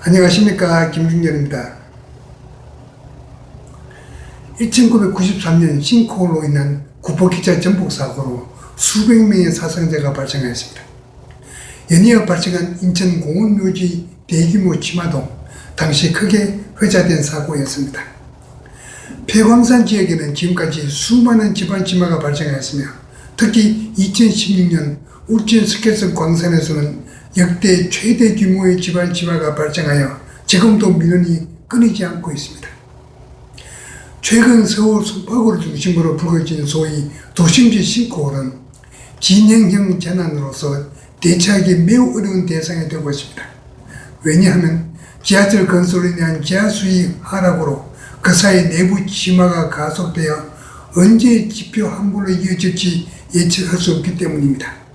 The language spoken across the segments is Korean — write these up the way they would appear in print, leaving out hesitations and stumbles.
안녕하십니까, 김중렬입니다. 1993년 싱크홀로 인한 구포기차 전복 사고로 수백 명의 사상자가 발생하였습니다. 연이어 발생한 인천 공원묘지 대규모 치마도 당시 크게 회자된 사고였습니다. 폐광산 지역에는 지금까지 수많은 집안 치마가 발생하였으며 특히 2016년 울진 스케스 광산에서는 역대 최대 규모의 집안 치마가 발생하여 지금도 민원이 끊이지 않고 있습니다. 최근 서울 송파구를 중심으로 불거진 소위 도심지 싱크홀은 진행형 재난으로서 대처하기 매우 어려운 대상이 되고 있습니다. 왜냐하면 지하철 건설로 인한 지하수위 하락으로 그 사이 내부 침하가 가속되어 언제 지표 함몰로 이어질지 예측할 수 없기 때문입니다.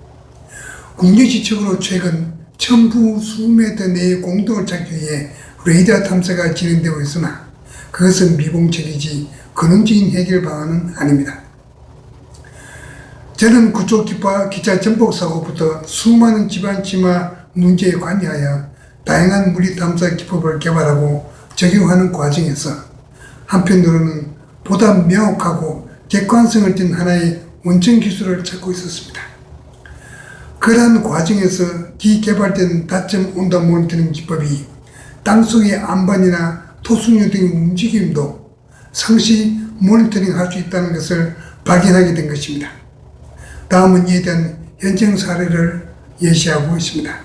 국내지적으로 최근 첨부 수메터 내의 공동을 찾기 위해 레이더 탐사가 진행되고 있으나 그것은 미봉책이지 근원적인 해결 방안은 아닙니다. 저는 그쪽 기차 전복 사고부터 수많은 집안 치마 문제에 관여하여 다양한 무리 탐사 기법을 개발하고 적용하는 과정에서 한편으로는 보다 명확하고 객관성을 띤 하나의 원천 기술을 찾고 있었습니다. 그러한 과정에서 기개발된 다점 온도 모니터링 기법이 땅속의 안반이나 토순류 등의 움직임도 상시 모니터링 할 수 있다는 것을 발견하게 된 것입니다. 다음은 이에 대한 현장 사례를 예시하고 있습니다.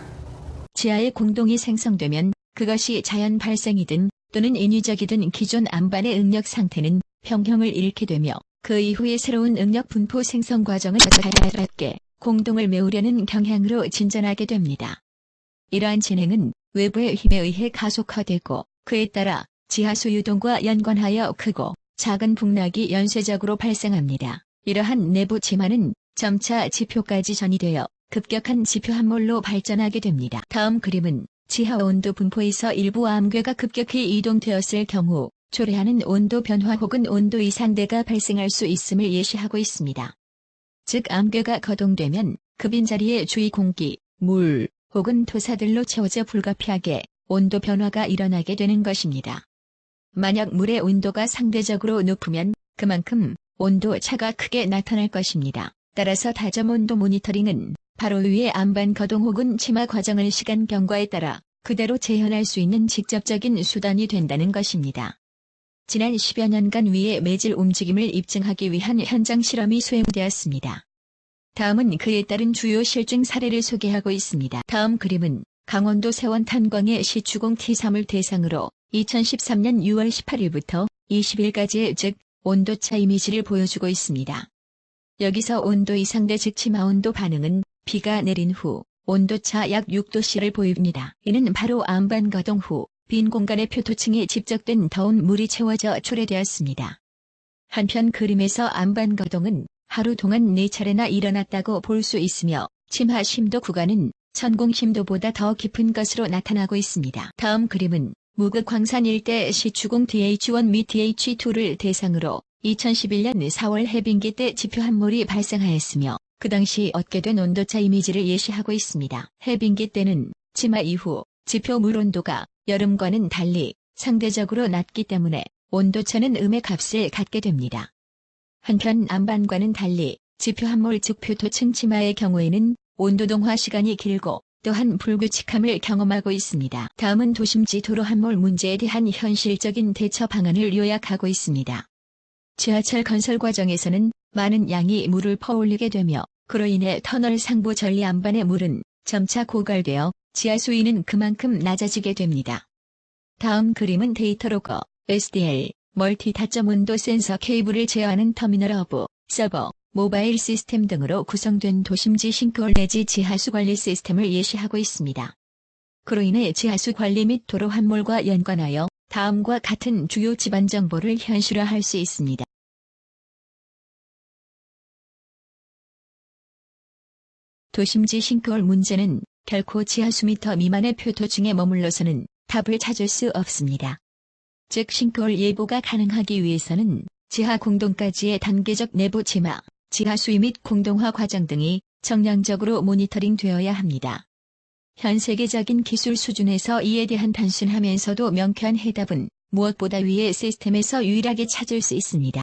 지하에 공동이 생성되면 그것이 자연 발생이든 또는 인위적이든 기존 안반의 응력 상태는 평형을 잃게 되며 그 이후에 새로운 응력 분포 생성 과정을 자연스럽게 공동을 메우려는 경향으로 진전하게 됩니다. 이러한 진행은 외부의 힘에 의해 가속화되고 그에 따라 지하수 유동과 연관하여 크고 작은 북락이 연쇄적으로 발생합니다. 이러한 내부 침하는 점차 지표까지 전이되어 급격한 지표 함몰로 발전하게 됩니다. 다음 그림은 지하 온도 분포에서 일부 암괴가 급격히 이동되었을 경우 초래하는 온도 변화 혹은 온도 이상대가 발생할 수 있음을 예시하고 있습니다. 즉 암괴가 거동되면 그 빈자리에 주위 공기, 물 혹은 토사들로 채워져 불가피하게 온도 변화가 일어나게 되는 것입니다. 만약 물의 온도가 상대적으로 높으면 그만큼 온도 차가 크게 나타날 것입니다. 따라서 다점 온도 모니터링은 바로 위의 안반 거동 혹은 치마 과정을 시간 경과에 따라 그대로 재현할 수 있는 직접적인 수단이 된다는 것입니다. 지난 10여 년간 위의 매질 움직임을 입증하기 위한 현장 실험이 수행되었습니다. 다음은 그에 따른 주요 실증 사례를 소개하고 있습니다. 다음 그림은 강원도 세원 탄광의 시추공 T3을 대상으로 2013년 6월 18일부터 20일까지의 즉 온도차 이미지를 보여주고 있습니다. 여기서 온도 이상대 즉 치마온도 반응은 비가 내린 후 온도차 약 6도씨를 보입니다. 이는 바로 안반 거동 후 빈 공간의 표토층에 집적된 더운 물이 채워져 초래되었습니다. 한편 그림에서 안반 거동은 하루 동안 4차례나 일어났다고 볼 수 있으며 침하 심도 구간은 천공 심도보다 더 깊은 것으로 나타나고 있습니다. 다음 그림은 무극 광산 일대 시추공 DH1 및 DH2를 대상으로 2011년 4월 해빙기 때 지표 함몰이 발생하였으며 그 당시 얻게 된 온도차 이미지를 예시하고 있습니다. 해빙기 때는 치마 이후 지표 물 온도가 여름과는 달리 상대적으로 낮기 때문에 온도차는 음의 값을 갖게 됩니다. 한편 안반과는 달리 지표 함몰 즉 표토층 치마의 경우에는 온도 동화 시간이 길고 또한 불규칙함을 경험하고 있습니다. 다음은 도심지 도로 함몰 문제에 대한 현실적인 대처 방안을 요약하고 있습니다. 지하철 건설 과정에서는 많은 양의 물을 퍼올리게 되며 그로 인해 터널 상부 전리 안반의 물은 점차 고갈되어 지하 수위는 그만큼 낮아지게 됩니다. 다음 그림은 데이터 로거, SDL, 멀티 다점 온도 센서 케이블을 제어하는 터미널 허브, 서버, 모바일 시스템 등으로 구성된 도심지 싱크홀 내지 지하수 관리 시스템을 예시하고 있습니다. 그로 인해 지하수 관리 및 도로 함몰과 연관하여 다음과 같은 주요 집안 정보를 현실화할 수 있습니다. 도심지 싱크홀 문제는 결코 지하수 미터 미만의 표토층에 머물러서는 답을 찾을 수 없습니다. 즉 싱크홀 예보가 가능하기 위해서는 지하 공동까지의 단계적 내부 침하, 지하 수위 및 공동화 과정 등이 정량적으로 모니터링 되어야 합니다. 현 세계적인 기술 수준에서 이에 대한 단순하면서도 명쾌한 해답은 무엇보다 위의 시스템에서 유일하게 찾을 수 있습니다.